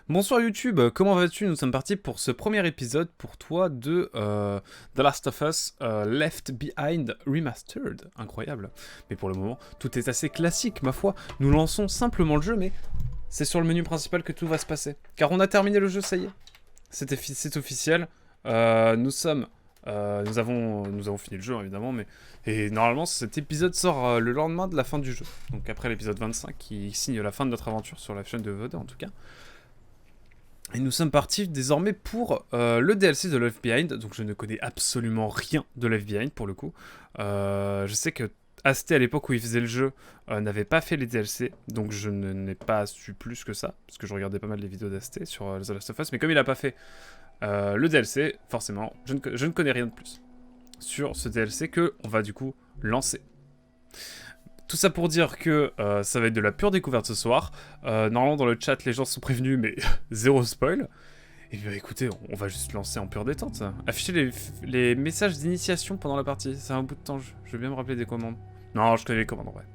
Bonsoir YouTube, comment vas-tu? Nous sommes partis pour ce premier épisode pour toi de The Last of Us Left Behind Remastered. Incroyable. Mais pour le moment, tout est assez classique, ma foi. Nous lançons simplement le jeu, mais c'est sur le menu principal que tout va se passer. Car on a terminé le jeu, ça y est. C'est officiel. Nous avons fini le jeu, évidemment, mais... Et normalement, cet épisode sort le lendemain de la fin du jeu. Donc après l'épisode 25, qui signe la fin de notre aventure sur la chaîne de VOD, en tout cas. Et nous sommes partis désormais pour le DLC de Left Behind. Donc je ne connais absolument rien de Left Behind pour le coup. Je sais que Asté à l'époque où il faisait le jeu n'avait pas fait les DLC. Donc je n'ai pas su plus que ça. Parce que je regardais pas mal les vidéos d'Asté sur The Last of Us. Mais comme il n'a pas fait le DLC, forcément, je ne connais rien de plus sur ce DLC que on va du coup lancer. Tout ça pour dire que ça va être de la pure découverte ce soir. Normalement dans le chat les gens sont prévenus mais zéro spoil. Et bien écoutez, on va juste lancer en pure détente. Afficher les messages d'initiation pendant la partie. C'est un bout de temps, je vais bien me rappeler des commandes. Non, je connais les commandes en vrai.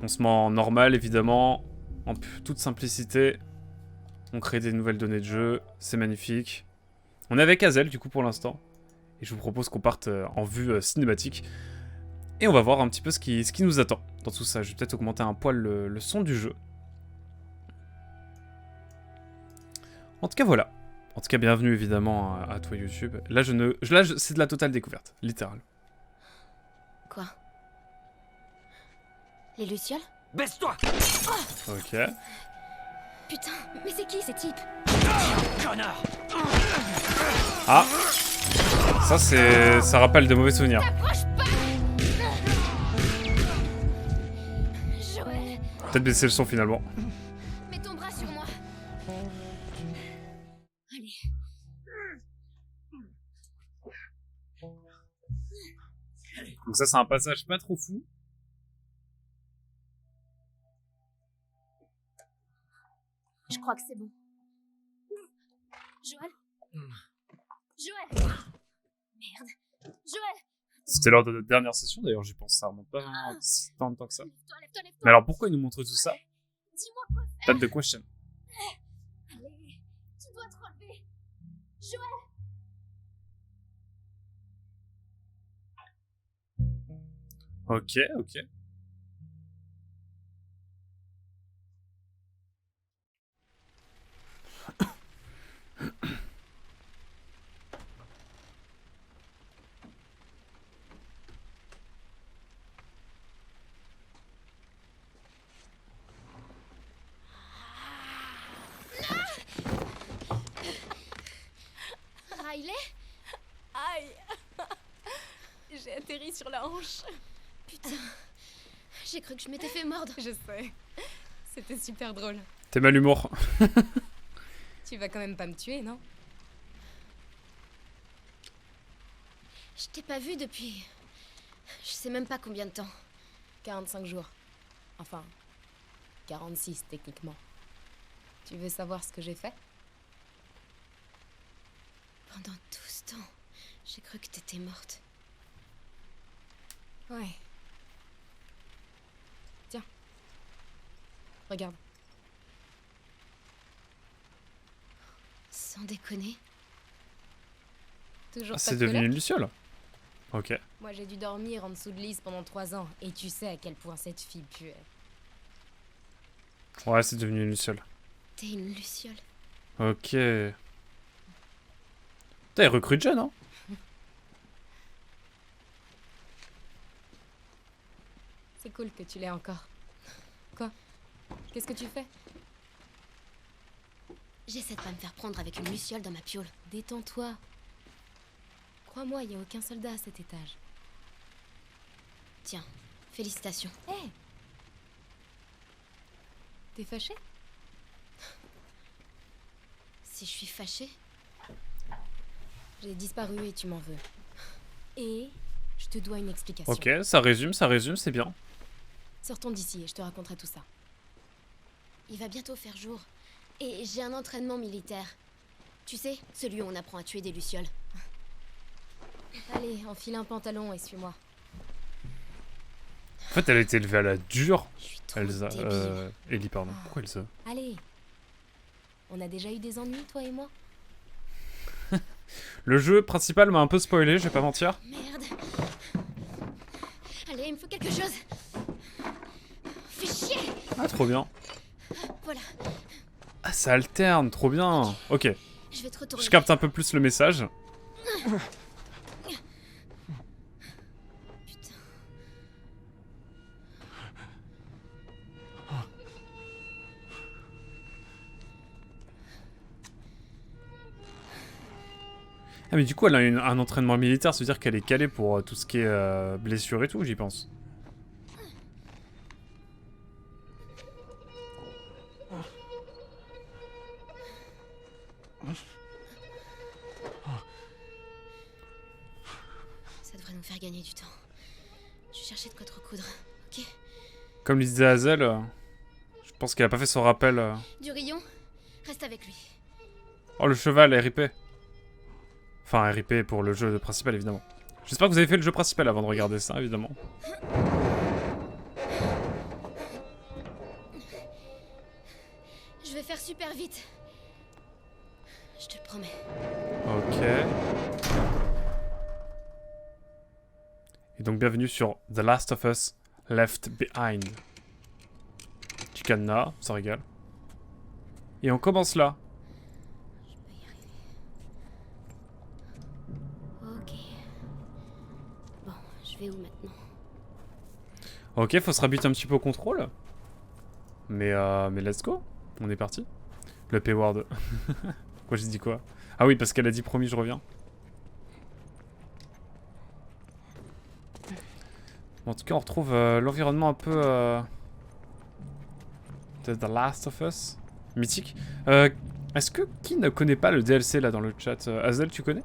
On se met en normal évidemment, en toute simplicité. On crée des nouvelles données de jeu, c'est magnifique. On est avec Hazel du coup pour l'instant. Et je vous propose qu'on parte en vue cinématique. Et on va voir un petit peu ce qui nous attend dans tout ça. Je vais peut-être augmenter un poil le son du jeu. En tout cas, voilà. En tout cas, bienvenue évidemment à toi YouTube. Là, c'est de la totale découverte, littéral. Quoi? Les Lucioles? Baisse-toi! Ok. Putain, mais c'est qui ces types? Connard! Ah! Ça rappelle de mauvais souvenirs. T'approches pas! Joël, Peut-être baisser le son finalement. mets ton bras sur moi. Allez. Donc ça, c'est un passage pas trop fou. Je crois que c'est bon. Joël? Joël! Merde. Joël! C'était lors de notre dernière session d'ailleurs, j'y pense. Ça remonte pas vraiment si tant de temps que ça. Lève-toi, lève-toi, lève-toi! Mais alors pourquoi ils nous montrent tout ça? Dis-moi quoi faire! Pas de question. Allez, tu dois te relever! Joël! Ok, ok. Riley? Aïe. J'ai atterri sur la hanche. Putain, j'ai cru que je m'étais fait mordre. Je sais. C'était super drôle. T'es mal humour. Tu vas quand même pas me tuer, non? Je t'ai pas vu depuis... Je sais même pas combien de temps. 45 jours. Enfin, 46 techniquement. Tu veux savoir ce que j'ai fait? Pendant tout ce temps, j'ai cru que t'étais morte. Ouais. Tiens. Regarde. Sans déconner. Toujours Ah, pas c'est de devenu colère? une luciole. Ok. Moi, j'ai dû dormir en dessous de Lise pendant 3 ans. Et tu sais à quel point cette fille puait. Ouais, c'est devenu une luciole. T'es une luciole. Ok. T'as recruté jeune, hein? C'est cool que tu l'aies encore. Quoi? Qu'est-ce que tu fais? J'essaie de pas me faire prendre avec une luciole dans ma piole. Détends-toi. Crois-moi, il n'y a aucun soldat à cet étage. Tiens, félicitations. Hé! T'es fâché? Si je suis fâchée, J'ai disparu et tu m'en veux. Et je te dois une explication. Ok, ça résume, c'est bien. Sortons d'ici et je te raconterai tout ça. il va bientôt faire jour. Et j'ai un entraînement militaire. Tu sais, celui où on apprend à tuer des lucioles. Allez, enfile un pantalon et suis-moi. En fait, elle a été élevée à la dure. Je suis trop Elsa, débile. Ellie, pardon. Pourquoi Elsa? Allez, On a déjà eu des ennuis, toi et moi? Le jeu principal m'a un peu spoilé, je vais pas mentir. Merde. Allez, il me faut quelque chose. Fais chier. Ah, trop bien. Voilà, Ah, ça alterne, trop bien. Ok, je vais te retourner. je capte un peu plus le message. Putain. Ah, mais du coup, elle a un entraînement militaire, ça veut dire qu'elle est calée pour tout ce qui est blessure et tout, j'y pense. Ça devrait nous faire gagner du temps. Je cherchais de quoi te recoudre, ok? Comme le disait Hazel, je pense qu'elle a pas fait son rappel. Du rayon, reste avec lui. Oh, le cheval, RIP. Enfin, RIP pour le jeu principal, évidemment. J'espère que vous avez fait le jeu principal avant de regarder ça, évidemment. Je vais faire super vite. Je te le promets. Ok. Et donc, bienvenue sur The Last of Us Left Behind. Petit cadenas, ça régale. Et on commence là. Je peux y arriver. Ok. Bon, je vais où maintenant? Ok, faut se rabuter un petit peu au contrôle. Mais let's go. On est parti. Le P-word. Quoi, j'ai dit quoi? Ah oui, parce qu'elle a dit promis, je reviens. Bon, en tout cas, on retrouve l'environnement un peu de The Last of Us. Mythique. Est-ce que qui ne connaît pas le DLC là dans le chat? Hazel, tu connais?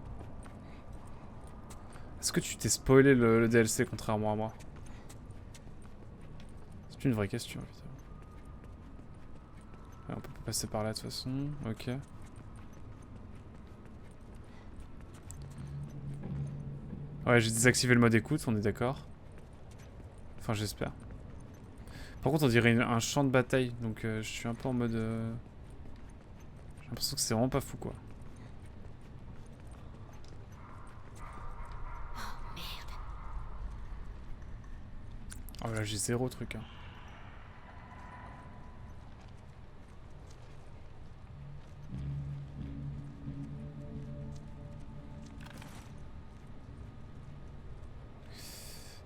Est-ce que tu t'es spoilé le DLC contrairement à moi? C'est une vraie question, évidemment. Ouais, on peut pas passer par là de toute façon. Ok. Ouais, j'ai désactivé le mode écoute, on est d'accord. Enfin, j'espère. Par contre, on dirait un champ de bataille, donc je suis un peu en mode... J'ai l'impression que c'est vraiment pas fou, quoi. Oh là, j'ai zéro truc, hein.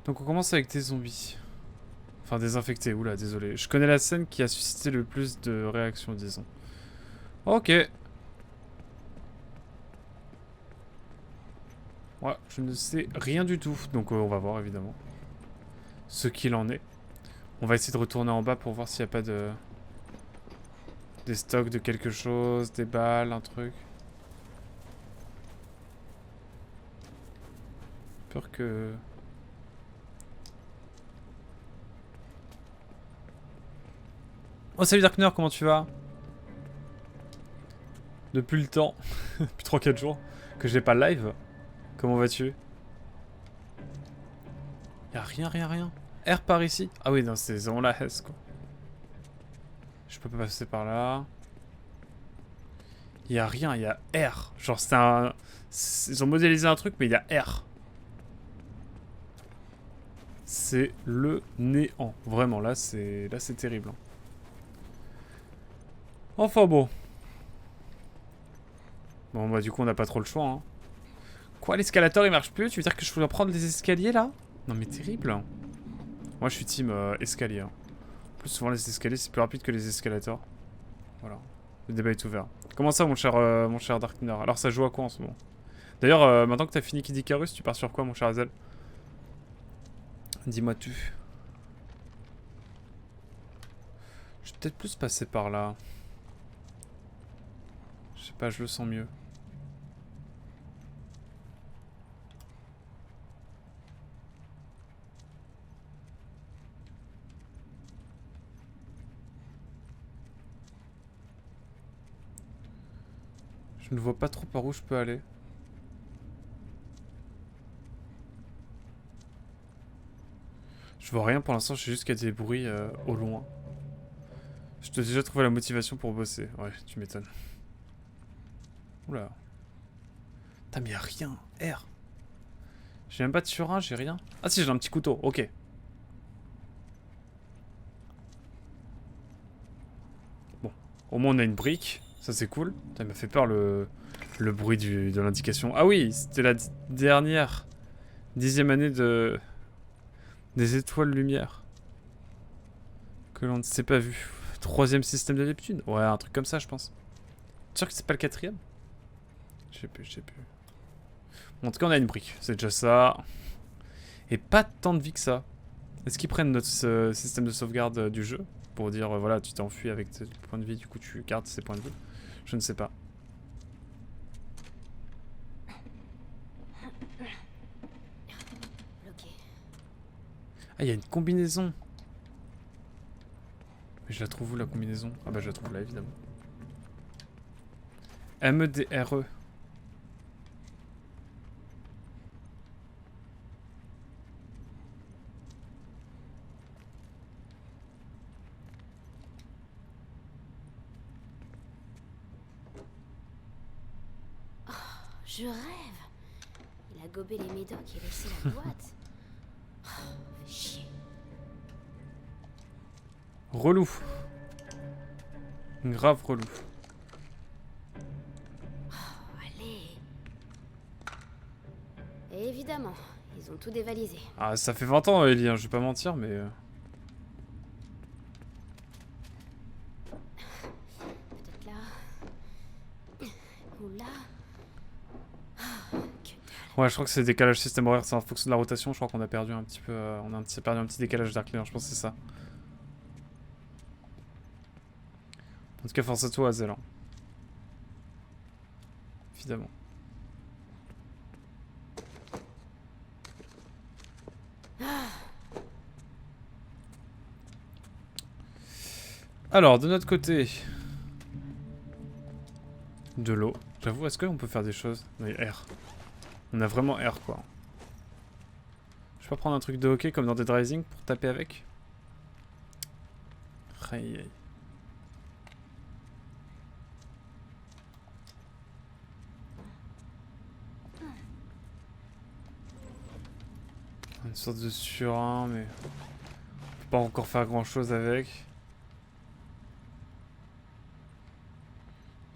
Donc on commence avec des zombies. Enfin, des infectés, oula, désolé. Je connais la scène qui a suscité le plus de réactions, disons. Ok. Ouais, je ne sais rien du tout, donc on va voir, évidemment. Ce qu'il en est. On va essayer de retourner en bas pour voir s'il n'y a pas de... Des stocks de quelque chose, des balles, un truc. Peur que... Oh, salut Darkner, comment tu vas? Depuis le temps, depuis 3-4 jours, que j'ai pas live. Comment vas-tu? Y'a rien. R par ici? Ah oui, non, c'est vraiment la Hesse, quoi. Je peux pas passer par là. Y'a rien, y'a R. Genre, c'est un... Ils ont modélisé un truc, mais il y a R. C'est le néant. Vraiment, là, c'est terrible. Hein. Enfin bon. Bon, bah, du coup, on n'a pas trop le choix. Hein. Quoi, l'escalator, il marche plus? Tu veux dire que je dois prendre les escaliers, là? Non, mais terrible. Moi, je suis team escalier. Hein. Plus souvent, les escaliers, c'est plus rapide que les escalators. Voilà. Le débat est ouvert. Comment ça, mon cher Darkner? Alors, ça joue à quoi en ce moment? D'ailleurs, maintenant que t'as fini Kid Icarus, tu pars sur quoi, mon cher Hazel? Dis-moi tu. Je vais peut-être plus passer par là. Je sais pas, je le sens mieux. Je ne vois pas trop par où je peux aller. Je vois rien pour l'instant, je sais juste qu'il y a des bruits au loin. Je t'ai déjà trouvé la motivation pour bosser. Ouais, tu m'étonnes. Oula. Putain, mais y'a rien. R. J'ai même pas de surin, j'ai rien. Ah si, j'ai un petit couteau, ok. Bon, au moins on a une brique. Ça c'est cool. Ça m'a fait peur le bruit de l'indication. Ah oui, c'était la dernière 10e année des étoiles lumière. Que l'on ne s'est pas vu. 3e système de Neptune. Ouais, un truc comme ça, je pense. Sûr que c'est pas le 4e? Je sais plus. Bon, en tout cas, on a une brique. C'est déjà ça. Et pas tant de vie que ça. Est-ce qu'ils prennent notre système de sauvegarde du jeu pour dire, voilà, tu t'es enfui avec tes points de vie, du coup tu gardes ces points de vie? Je ne sais pas. Ah, il y a une combinaison. Mais je la trouve où, la combinaison? Ah bah je la trouve là, évidemment. MEDRE. Je rêve. Il a gobé les médocs et laissé la boîte. Oh, fait chier. Relou. Grave relou. Oh, allez. Et évidemment, ils ont tout dévalisé. Ah, ça fait 20 ans, Ellie, hein, je vais pas mentir, mais... Peut-être là. Ou là. Ouais, je crois que c'est décalage système horaire, c'est en fonction de la rotation. Je crois qu'on a perdu un petit peu... on a perdu un petit décalage Dark Layer, je pense que c'est ça. En tout cas, force à toi, Azel. Hein. Évidemment. Alors, de notre côté... De l'eau. J'avoue, est-ce qu'on peut faire des choses? Oui, R. On a vraiment R, quoi. Je peux pas prendre un truc de hockey comme dans Dead Rising pour taper avec? Aïe, aïe. Une sorte de surin, mais... On peut pas encore faire grand chose avec.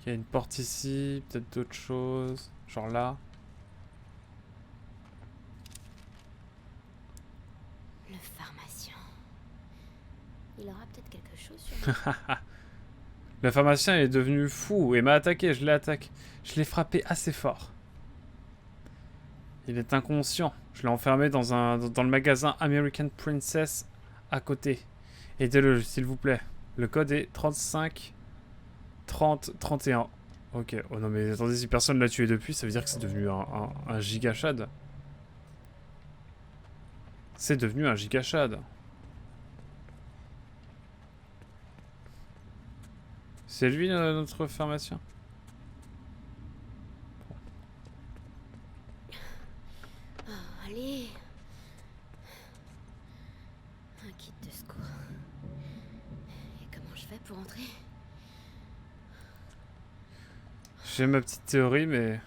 Il y a une porte ici, peut-être d'autres choses. Genre là. Le pharmacien. Il aura peut-être quelque chose sur lui. Le pharmacien est devenu fou et m'a attaqué, je l'ai attaqué. Je l'ai frappé assez fort. Il est inconscient. Je l'ai enfermé dans le magasin American Princess à côté. Aidez-le, s'il vous plaît. Le code est 35 30 31. Ok. Oh non mais attendez, si personne l'a tué depuis, ça veut dire que c'est devenu un gigachad. C'est devenu un gigachad. C'est lui notre pharmacien? Oh, allez. Un kit de secours. Et comment je fais pour entrer? J'ai ma petite théorie, mais...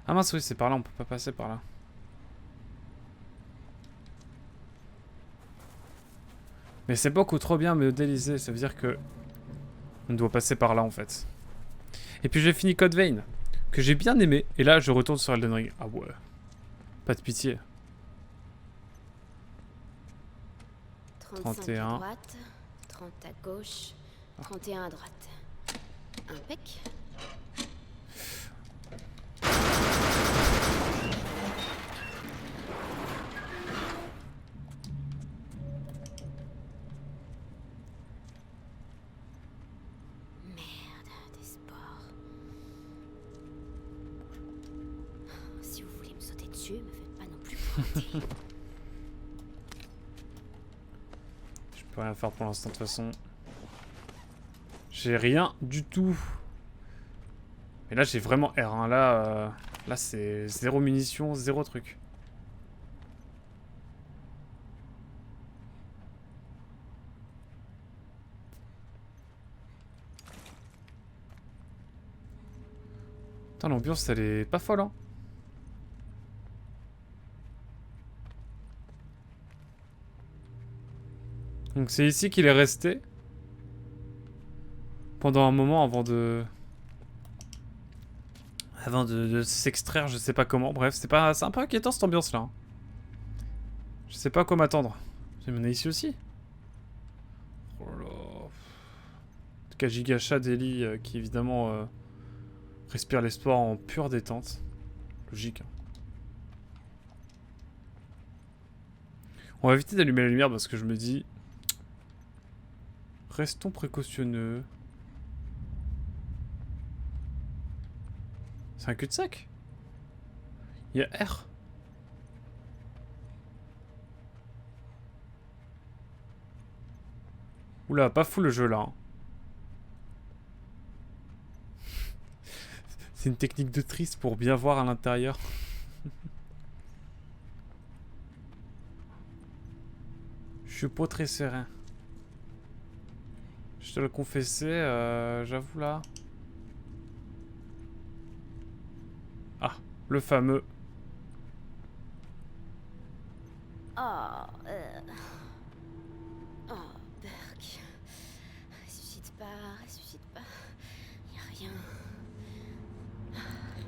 Ah mince, oui, c'est par là, on peut pas passer par là. Mais c'est beaucoup trop bien modélisé, ça veut dire que... On doit passer par là, en fait. Et puis j'ai fini Code Vein, que j'ai bien aimé, et là, je retourne sur Elden Ring. Ah ouais. Pas de pitié. 35 31. à droite, 30 à gauche, 31 à droite. Impec. Merde, des spores. Si vous voulez me sauter dessus, me faites pas non plus pointer. Je peux rien faire pour l'instant, de toute façon. J'ai rien du tout. Mais là, j'ai vraiment R1. Là c'est 0 munitions, 0 truc. Putain, l'ambiance, elle est pas folle, hein. Donc c'est ici qu'il est resté. Pendant un moment avant de... de s'extraire, je sais pas comment. Bref, c'est un peu inquiétant cette ambiance-là. Hein. Je sais pas à quoi m'attendre. J'ai mené ici aussi. Oh là là. En tout cas, Gigacha d'Eli qui évidemment respire l'espoir en pure détente. Logique. Hein. On va éviter d'allumer la lumière parce que je me dis... Restons précautionneux. C'est un cul-de-sac. Il y a R. Oula, pas fou le jeu là. Hein. C'est une technique de triste pour bien voir à l'intérieur. Je suis pas très serein. Je te le confessais, j'avoue là. Ah, le fameux. Oh, oh, Burke. Ressuscite pas, y a rien.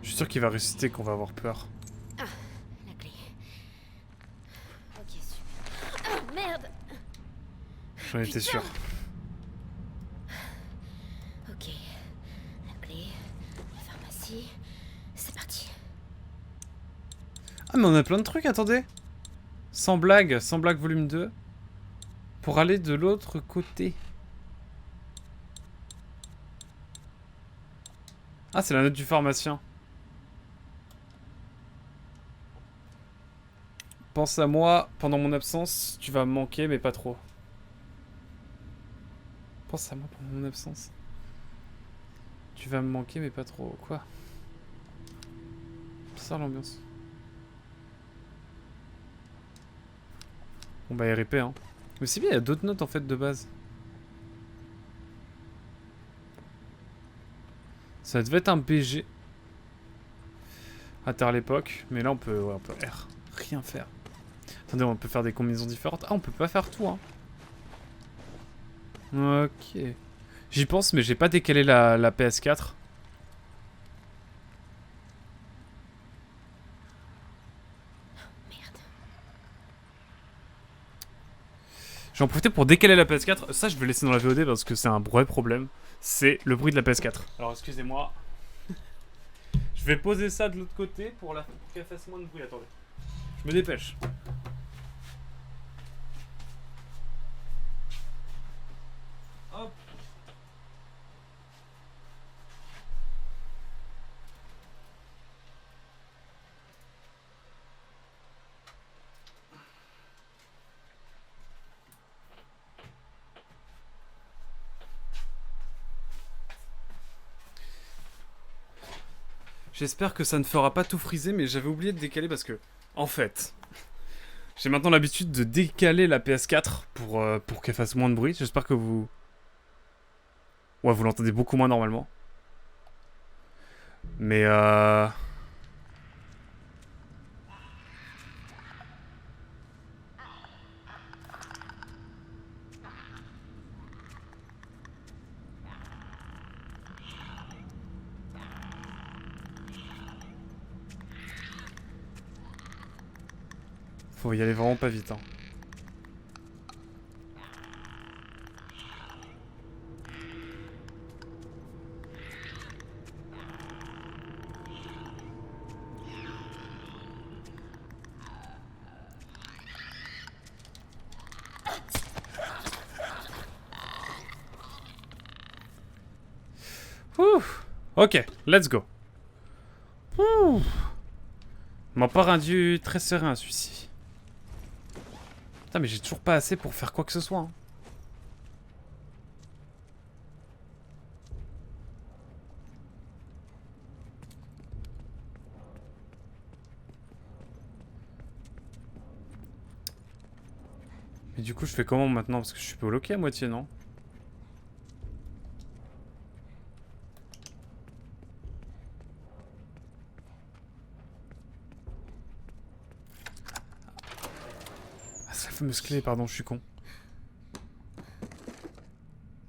Je suis sûr qu'il va ressusciter, qu'on va avoir peur. Ah, la clé. Ok, super. Ah, merde. J'en étais sûr. Ok, la clé, la pharmacie, c'est parti. Ah mais on a plein de trucs, attendez. Sans blague volume 2. Pour aller de l'autre côté. Ah, c'est la note du pharmacien. Pense à moi pendant mon absence, tu vas me manquer mais pas trop. Pense à moi pendant mon absence. Tu vas me manquer mais pas trop. Quoi? Bizarre l'ambiance. Bon bah RIP hein. Mais c'est bien, il y a d'autres notes en fait de base. Ça devait être un BG. À terre l'époque. Mais là on peut, ouais, on peut R. Rien faire. Attendez, on peut faire des combinaisons différentes. Ah, on peut pas faire tout hein. Ok. J'y pense mais j'ai pas décalé la PS4. J'en profite pour décaler la PS4. Ça, je vais laisser dans la VOD parce que c'est un vrai problème. C'est le bruit de la PS4. Alors, excusez-moi. Je vais poser ça de l'autre côté pour qu'elle fasse moins de bruit. Attendez. Je me dépêche. Hop. J'espère que ça ne fera pas tout friser, mais j'avais oublié de décaler parce que, en fait, j'ai maintenant l'habitude de décaler la PS4 pour qu'elle fasse moins de bruit. J'espère que vous... Ouais, vous l'entendez beaucoup moins normalement. Mais faut y aller vraiment pas vite, hein. Ouh. Ok, let's go. Ouh. M'a pas rendu très serein celui-ci. Putain, mais j'ai toujours pas assez pour faire quoi que ce soit. Hein. Mais du coup, je fais comment maintenant? Parce que je suis bloqué à moitié, non? musclé, pardon, je suis con.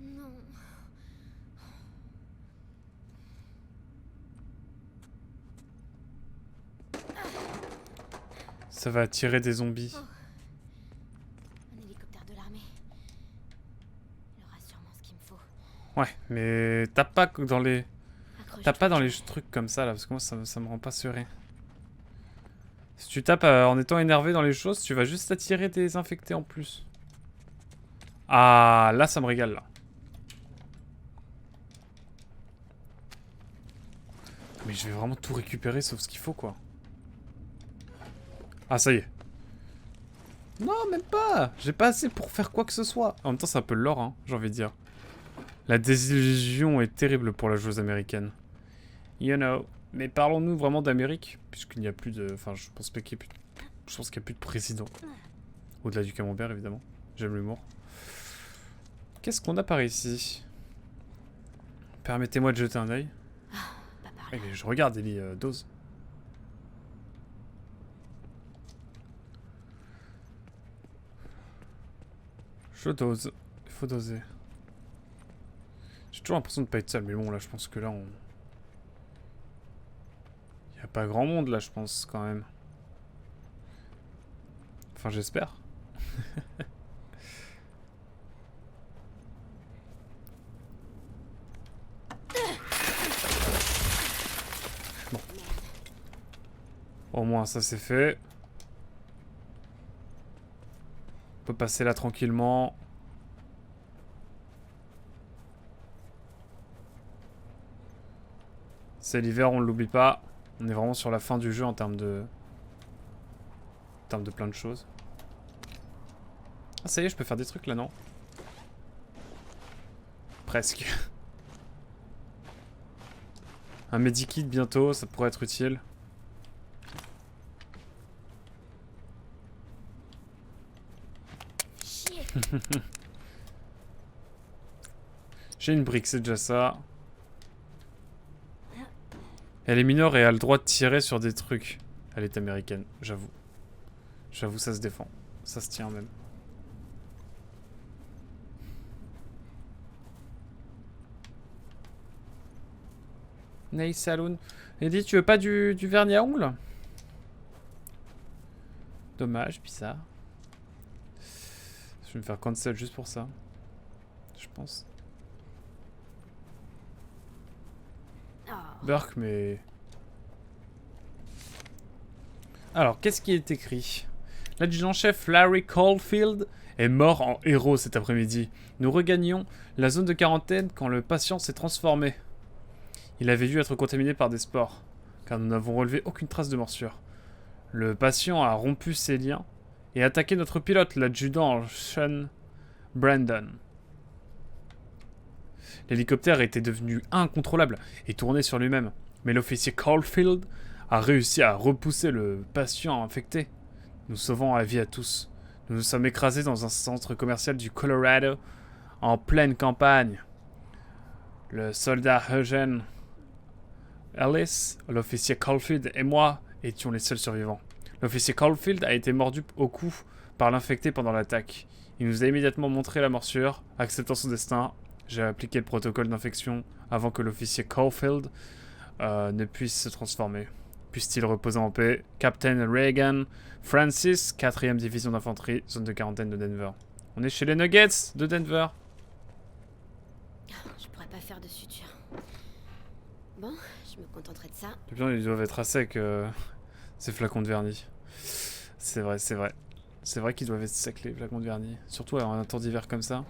Non. Ça va attirer des zombies. Un hélicoptère de l'armée. Il aura sûrement ce qu'il me faut. Ouais, mais tape pas dans les... Accroche-toi. Tape pas dans les trucs comme ça, là, parce que moi, ça me rend pas serein. Si tu tapes en étant énervé dans les choses, tu vas juste attirer des infectés en plus. Ah, là, ça me régale, là. Mais je vais vraiment tout récupérer, sauf ce qu'il faut, quoi. Ah, ça y est. Non, même pas. J'ai pas assez pour faire quoi que ce soit. En même temps, c'est un peu l'or, hein, j'ai envie de dire. La désillusion est terrible pour la joueuse américaine. You know. Mais parlons-nous vraiment d'Amérique, puisqu'il n'y a plus de... Enfin, je pense pas qu'il y ait plus de... Je pense qu'il n'y a plus de président. Au-delà du camembert, évidemment. J'aime l'humour. Qu'est-ce qu'on a par ici? Permettez-moi de jeter un œil. Pas par Eh, là. mais je regarde, Ellie, dose. Je dose. Il faut doser. J'ai toujours l'impression de pas être seul, mais bon, là, je pense que là, on... Il y a pas grand monde, là, je pense, quand même. Enfin, j'espère. Bon. Au moins, ça, c'est fait. On peut passer là tranquillement. C'est l'hiver, on ne l'oublie pas. On est vraiment sur la fin du jeu en termes de... En termes de plein de choses. Ah, ça y est, je peux faire des trucs là, non? Presque. Un medikit bientôt, ça pourrait être utile. Chier. J'ai une brique, c'est déjà ça. Elle est mineure et a le droit de tirer sur des trucs. Elle est américaine, j'avoue. J'avoue, ça se défend. Ça se tient même. Nail Saloon. Eddie, tu veux pas du vernis à ongles? Dommage, bizarre. Je vais me faire cancel juste pour ça. Je pense. Oh. Burke, mais... Alors, qu'est-ce qui est écrit? L'adjudant-chef Larry Caulfield est mort en héros cet après-midi. Nous regagnions la zone de quarantaine quand le patient s'est transformé. Il avait dû être contaminé par des spores, car nous n'avons relevé aucune trace de morsure. Le patient a rompu ses liens et attaqué notre pilote, l'adjudant Sean Brandon. L'hélicoptère était devenu incontrôlable et tournait sur lui-même, mais l'officier Caulfield a réussi à repousser le patient infecté, nous sauvant la vie à tous. Nous nous sommes écrasés dans un centre commercial du Colorado, en pleine campagne. Le soldat Eugene Ellis, l'officier Caulfield et moi étions les seuls survivants. L'officier Caulfield a été mordu au cou par l'infecté pendant l'attaque. Il nous a immédiatement montré la morsure, acceptant son destin. J'ai appliqué le protocole d'infection avant que l'officier Caulfield ne puisse se transformer. Puisse-t-il reposer en paix. Captain Reagan Francis, 4e division d'infanterie, zone de quarantaine de Denver. On est chez les Nuggets de Denver. Je pourrais pas faire de suture. Bon, je me contenterai de ça. Les bien, ils doivent être à sec, ces flacons de vernis. C'est vrai, c'est vrai. C'est vrai qu'ils doivent être secs, les flacons de vernis. Surtout en un temps d'hiver comme ça.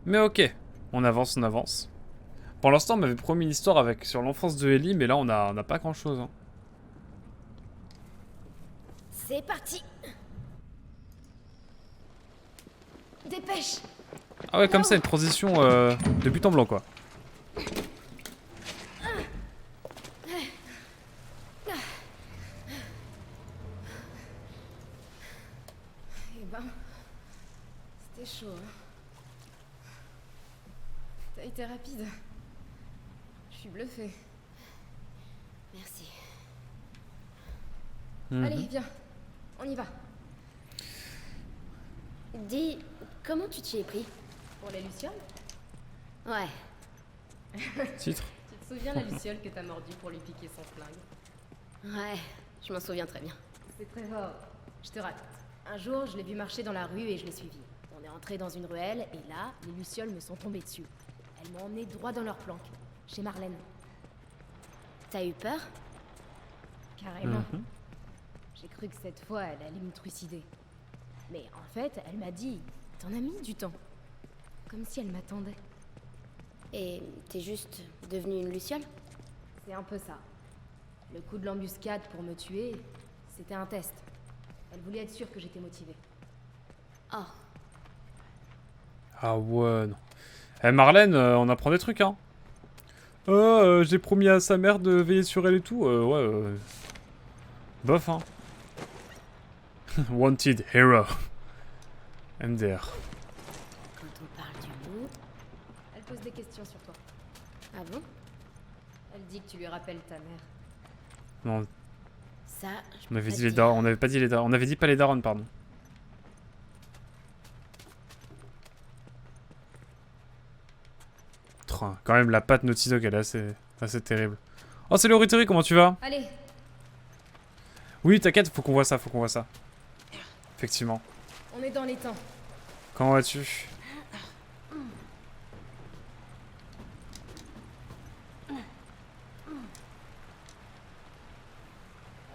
Mais ok, on avance, on avance. Pour l'instant, on m'avait promis une histoire sur l'enfance de Ellie, mais là, on n'a pas grand-chose. Hein. C'est parti. Dépêche. Ah ouais, comme ça, une transition de but en blanc, quoi. Eh ben, c'était chaud, hein. T'as été rapide. Je suis bluffée. Merci. Allez, viens. On y va. Dis, comment tu t'y es pris? Pour les lucioles? Ouais. Titre. Tu te souviens la luciole que t'as mordue pour lui piquer son flingue? Ouais, je m'en souviens très bien. C'est très fort. Je te raconte. Un jour, je l'ai vu marcher dans la rue et je l'ai suivi. On est entré dans une ruelle et là, les lucioles me sont tombées dessus. Elles m'ont emmené droit dans leur planque, chez Marlène. T'as eu peur? Carrément. Mhm. J'ai cru que cette fois, elle allait me trucider. Mais en fait, elle m'a dit, t'en as mis du temps. Comme si elle m'attendait. Et t'es juste devenue une luciole? C'est un peu ça. Le coup de l'embuscade pour me tuer, c'était un test. Elle voulait être sûre que j'étais motivée. Oh, Ah ouais, non. Eh Marlène, on apprend des trucs, hein. J'ai promis à sa mère de veiller sur elle et tout. Ouais, bof, hein. Wanted Hero. MDR. quand on parle du loup... Elle pose des questions sur toi. Ah bon? Elle dit que tu lui rappelles ta mère. Non, Ça, je on peux avait pas dit te les dire. darons, on avait pas dit les darons. On avait dit pas les darons, pardon. Train. Quand même, la patte Naughty Dog, elle est assez terrible. Oh, c'est le Ritori, comment tu vas? Allez, Oui, t'inquiète, faut qu'on voit ça, faut qu'on voit ça. Effectivement. on est dans les temps. Comment vas-tu?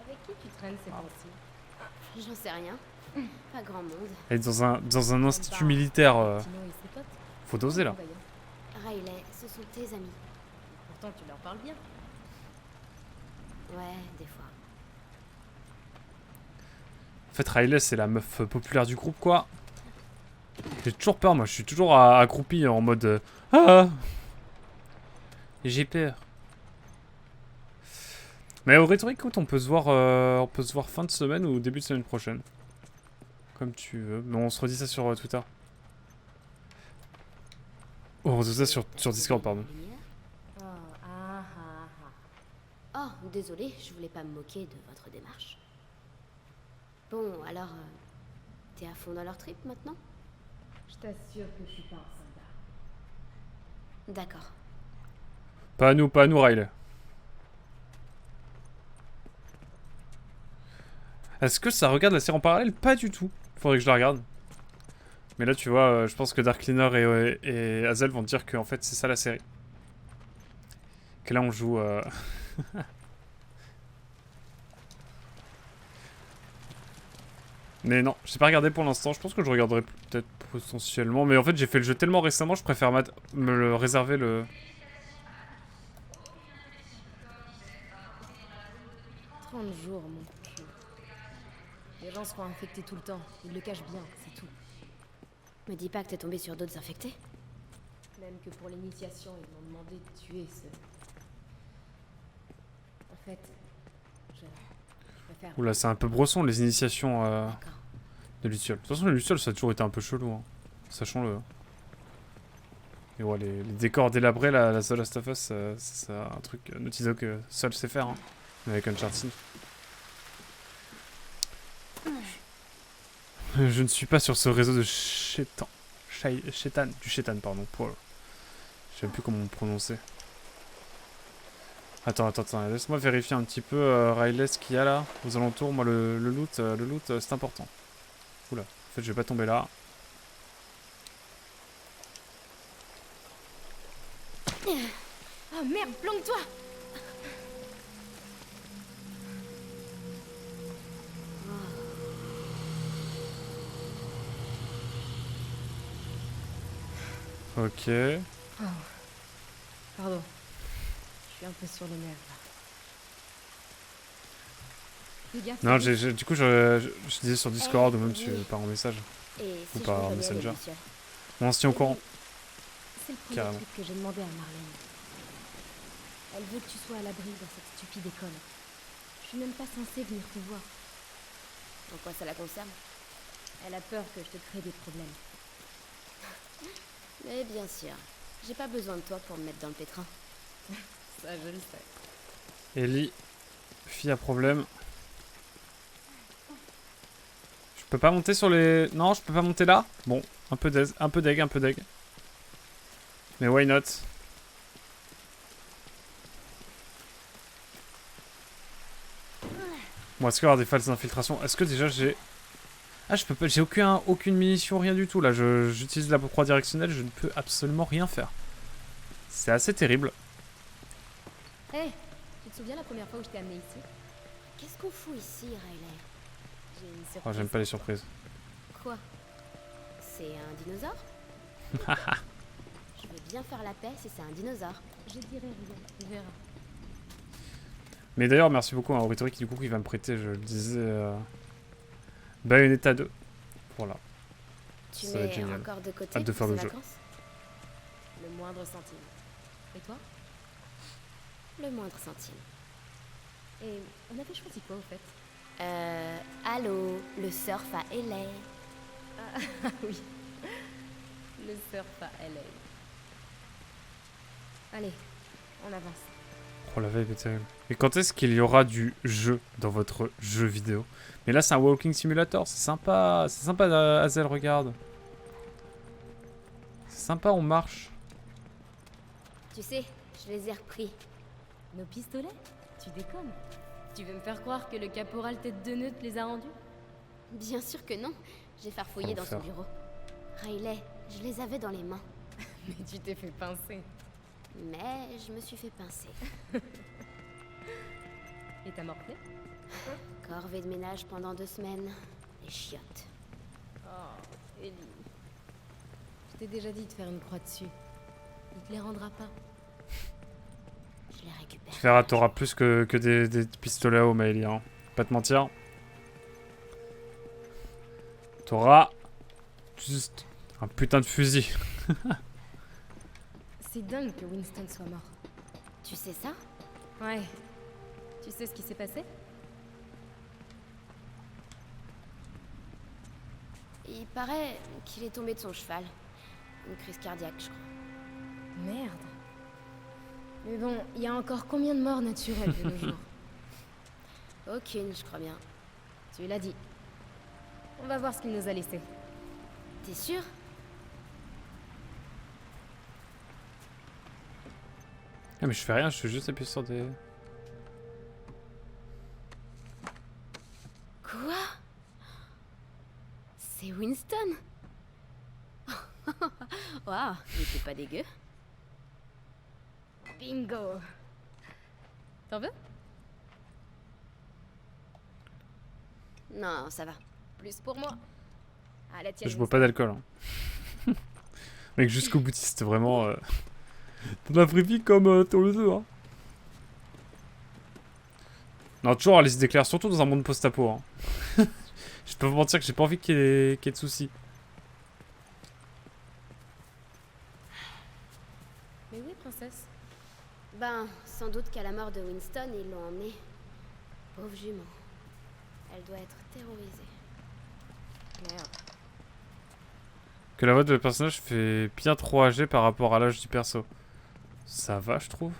Avec qui tu traînes ces temps-ci? J'en sais rien. Pas grand monde. Elle est dans un institut militaire. Tino et ses potes. Faut doser, là. D'ailleurs. Riley, ce sont tes amis. Pourtant, tu leur parles bien. Ouais, des fois. En fait, Riley, c'est la meuf populaire du groupe, quoi. J'ai toujours peur, moi. Je suis toujours accroupi en mode... Ah. J'ai peur. Mais au rhétorique, écoute, on peut se voir fin de semaine ou début de semaine prochaine. Comme tu veux. Mais on se redit ça sur Twitter. Oh, on se dit ça sur Discord, pardon. Oh, ah, ah, ah. Oh, désolé, je voulais pas me moquer de votre démarche. Bon, alors... t'es à fond dans leur trip maintenant? Je t'assure que je suis pas un soldat. D'accord. Pas à nous, Riley. Est-ce que ça regarde la série en parallèle? Pas du tout. Faudrait que je la regarde. Mais là, tu vois, je pense que Dark Cleaner et Hazel vont te dire que en fait, c'est ça la série. Que là, on joue... Mais non, j'ai pas regardé pour l'instant. Je pense que je regarderai peut-être potentiellement. Mais en fait, j'ai fait le jeu tellement récemment, je préfère me le réserver le... 30 jours, mon cul. Les gens seront infectés tout le temps. Ils le cachent bien, c'est tout. Me dis pas que t'es tombé sur d'autres infectés? Même que pour l'initiation, ils m'ont demandé de tuer ce... En fait, je préfère... Oula, c'est un peu brosson, les initiations D'accord. de Luciole. De toute façon, les Lucioles, ça a toujours été un peu chelou, hein. Sachons-le. Et ouais, les décors délabrés, la The Last of Us, c'est un truc Naughty Dog seul sait faire, hein. Mais avec Uncharted. Je ne suis pas sur ce réseau de chétan. Du chétan, pardon. Je sais même plus comment me prononcer. Attends, laisse-moi vérifier un petit peu Riley ce qu'il y a là, aux alentours. Moi, le loot, c'est important. Oula, en fait, je vais pas tomber là. Oh merde, planque-toi! Ok. Oh. Pardon. Je suis un peu sur les nerfs, là. Fais gaffe, Non, Ellie. du coup, je disais sur Discord ou même oui. par message. Et Ou si par je rejoignais Messenger. les lucioles? On se tient au courant. C'est le premier Carrément. truc que j'ai demandé à Marlène. Elle veut que tu sois à l'abri dans cette stupide école. Je suis même pas censée venir te voir. En quoi ça la concerne? Elle a peur que je te crée des problèmes. Mais bien sûr. J'ai pas besoin de toi pour me mettre dans le pétrin. Ça, je le sais. Ellie, fille à problème. peux pas monter sur les... Non, je peux pas monter là. Bon, un peu deg, un peu deg, un peu deg. Mais why not? Bon, est-ce qu'il y aura des falses infiltrations? Est-ce que déjà j'ai... Ah, je peux pas... J'ai aucune munition, rien du tout. Là, j'utilise la croix directionnelle, je ne peux absolument rien faire. C'est assez terrible. Hé, tu te souviens la première fois où je t'ai amené ici? Qu'est-ce qu'on fout ici, Riley? J'ai une surprise. Oh, j'aime pas les surprises. Quoi? C'est un dinosaure? Je veux bien faire la paix si c'est un dinosaure. Je dirais rien, tu verras. Mais d'ailleurs, merci beaucoup à Auritori qui, du coup, qui va me prêter, je le disais... Bayonetta 2. Voilà. Tu Ça va être mets génial. encore de côté Hâte de faire pour le ces jeu. vacances? Le moindre centime. Et toi? Le moindre centime. Et on avait choisi quoi au fait? Allô, le surf à LA. Ah oui. Le surf à LA. Allez, on avance. Oh, la vibe est terrible. Et quand est-ce qu'il y aura du jeu dans votre jeu vidéo? Mais là, c'est un walking simulator. C'est sympa. C'est sympa, Hazel, regarde. C'est sympa, on marche. Tu sais, je les ai repris. Nos pistolets? Tu déconnes. Tu veux me faire croire que le caporal tête de nœud te les a rendus? Bien sûr que non. J'ai farfouillé dans son Enfer. bureau. Riley, je les avais dans les mains. Mais tu t'es fait pincer. Mais je me suis fait pincer. Et t'as morflé? Corvée de ménage pendant 2 semaines. Les chiottes. Oh, Ellie. Je t'ai déjà dit de faire une croix dessus. Il te les rendra pas. Je les récupère. Tu verras, t'auras plus que des pistolets à eau, Maëlie, hein. Pas te mentir. T'auras juste un putain de fusil. C'est dingue que Winston soit mort. Tu sais ça? Ouais. Tu sais ce qui s'est passé? Il paraît qu'il est tombé de son cheval. Une crise cardiaque, je crois. Merde. Mais bon, il y a encore combien de morts naturelles de nos jours? Aucune, je crois bien. Tu l'as dit. On va voir ce qu'il nous a laissé. T'es sûr? Ah, mais je fais rien, je suis juste appuyé sur des... Quoi? C'est Winston? Waouh, il était pas dégueu. Bingo. T'en veux? Non, ça va. Plus pour moi. À la tienne. Je bois pas d'alcool. Hein. Mec, jusqu'au boutiste, vraiment... Dans la vraie vie comme dans le jeu, hein. Non, toujours les idées claires, surtout dans un monde post-apo, hein. Je peux vous mentir que j'ai pas envie qu'il y ait de soucis. Mais oui, princesse. Ben, sans doute qu'à la mort de Winston, ils l'ont emmenée. Pauvre jument. Elle doit être terrorisée. Merde. Que la voix de personnage fait bien trop âgé par rapport à l'âge du perso. Ça va, je trouve.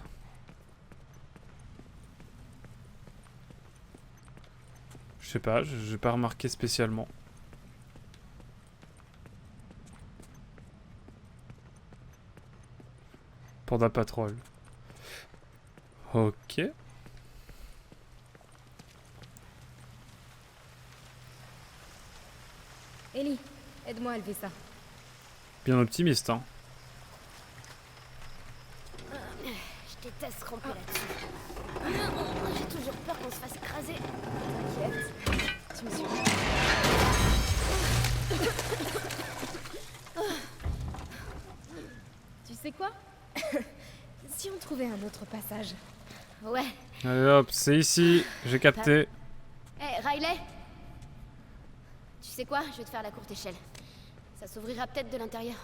Je sais pas, j'ai pas remarqué spécialement. Panda Patrol. Ok. Ellie, aide-moi à lever ça. Bien optimiste, hein. Je déteste ramper là-dessus. J'ai toujours peur qu'on se fasse écraser. T'inquiète. Tu me suis. Tu sais quoi? Si on trouvait un autre passage. Ouais. Allez hop, c'est ici, j'ai capté. Hé, Riley! Tu sais quoi? Je vais te faire la courte échelle. Ça s'ouvrira peut-être de l'intérieur.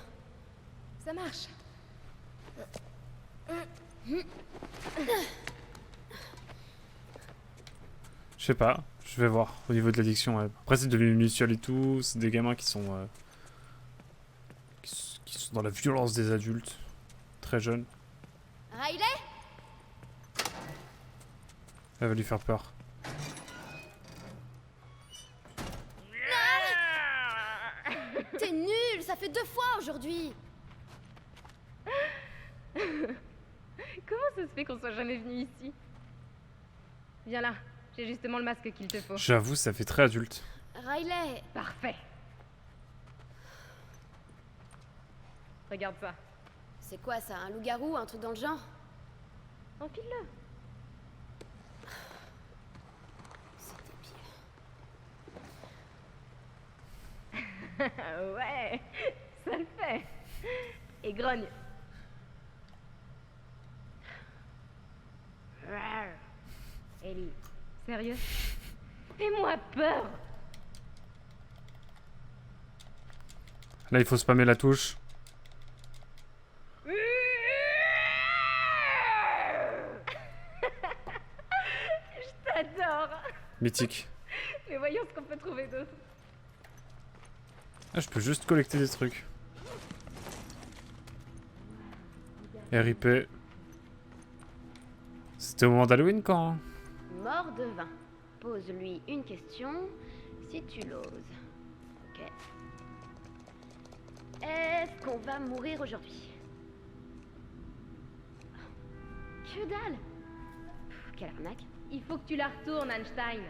Ça marche. Je sais pas, je vais voir au niveau de l'addiction. Ouais. Après, c'est devenu mutuel et tout, c'est des gamins qui sont dans la violence des adultes, très jeunes. Riley? Elle va lui faire peur. T'es nul, ça fait 2 fois aujourd'hui. Comment ça se fait qu'on soit jamais venu ici? Viens là, j'ai justement le masque qu'il te faut. J'avoue, ça fait très adulte. Riley, Parfait. Regarde ça. c'est quoi ça, un loup-garou, un truc dans le genre? Enfile-le. C'est débile. Ouais, ça le fait. Et grogne. Ellie, sérieux? Fais-moi peur. Là, il faut spammer la touche. Je t'adore. Mythique. Mais voyons ce qu'on peut trouver d'autre. Ah, je peux juste collecter des trucs. RIP. C'était au moment d'Halloween quand hein? Mort de vin. Pose-lui une question, si tu l'oses. Ok. Est-ce qu'on va mourir aujourd'hui? Que dalle! Pff, quelle arnaque. Il faut que tu la retournes, Einstein.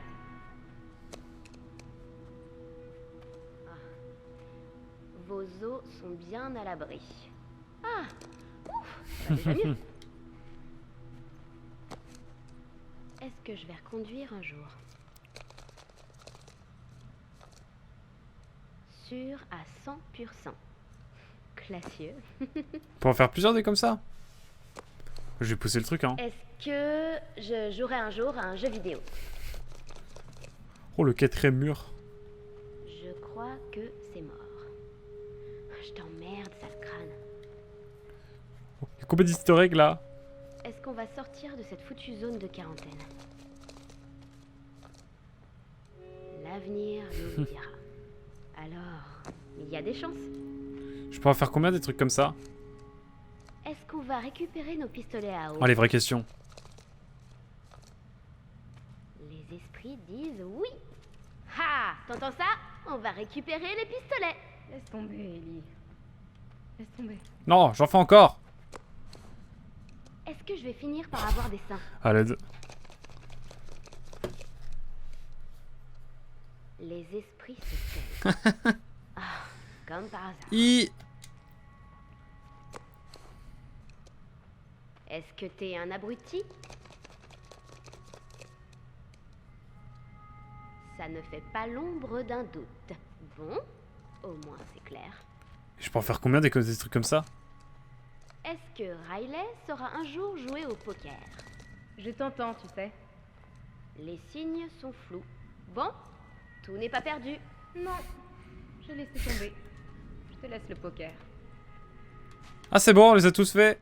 Vos os sont bien à l'abri. Ah! Ouf! Ça va déjà mieux. Est-ce que je vais reconduire un jour? Sûr à 100%. Classieux. On peut en faire plusieurs des comme ça. Je vais pousser le truc hein. Est-ce que je jouerai un jour à un jeu vidéo? Oh le 4ème mur. Je crois que c'est mort. Je t'emmerde, sale crâne. Il y a combien d'easter eggs là? Est-ce qu'on va sortir de cette foutue zone de quarantaine? L'avenir nous le dira. Alors, il y a des chances. Je peux en faire combien des trucs comme ça? Est-ce qu'on va récupérer nos pistolets à eau? Oh les vraies questions. Les esprits disent oui. Ha! T'entends ça? On va récupérer les pistolets. Laisse tomber, Ellie. Laisse tomber. Non, j'en fais encore. Est-ce que je vais finir par avoir des seins? À l'aide. Les esprits se taisent. Ah, comme par hasard. Est-ce que t'es un abruti? Ça ne fait pas l'ombre d'un doute. Bon, au moins c'est clair. Je peux en faire combien des trucs comme ça? Est-ce que Riley saura un jour jouer au poker? Je t'entends, tu sais. Les signes sont flous. Bon, tout n'est pas perdu. Non, j'ai laissé tomber. Je te laisse le poker. Ah c'est bon, on les a tous fait.